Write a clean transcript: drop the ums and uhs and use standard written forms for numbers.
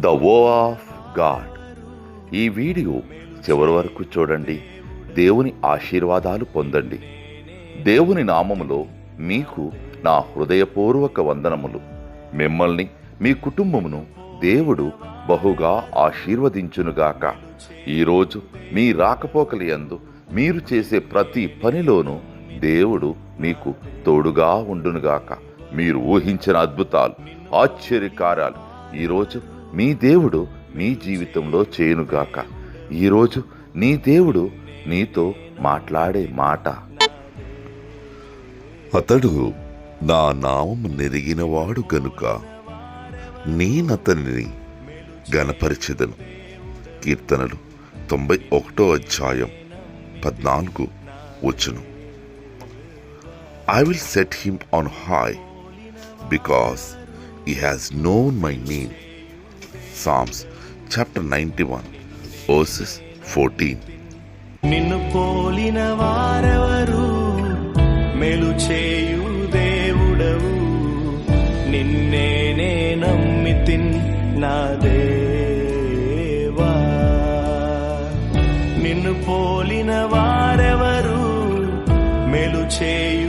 The వో of God. ఈ video చివరి వరకు చూడండి. దేవుని ఆశీర్వాదాలు పొందండి. దేవుని నామములో మీకు నా హృదయపూర్వక వందనములు. మిమ్మల్ని మీ కుటుంబమును దేవుడు బహుగా ఆశీర్వదించునుగాక. ఈరోజు మీ రాకపోకలి యందు మీరు చేసే ప్రతి పనిలోనూ దేవుడు మీకు తోడుగా ఉండునుగాక. మీరు ఊహించిన అద్భుతాలు, ఆశ్చర్యకార్యాలు ఈరోజు మీ దేవుడు మీ జీవితంలో చేయునుగాక. ఈరోజు నీ దేవుడు నీతో మాట్లాడే మాట, అతడు నా నామము నెరిగినవాడు గనుక నేనతనిని గణపరిచెదను. కీర్తనలు 91:14. I will set him on high because he has known my name. Psalms chapter 91:14. నిన్ను పోలిన వారెవరు? మేలు చేయు దేవుడవు, నిన్నే నమ్మితిన్ నా దేవా. నిన్ను పోలిన వారెవరు? మేలు చేయు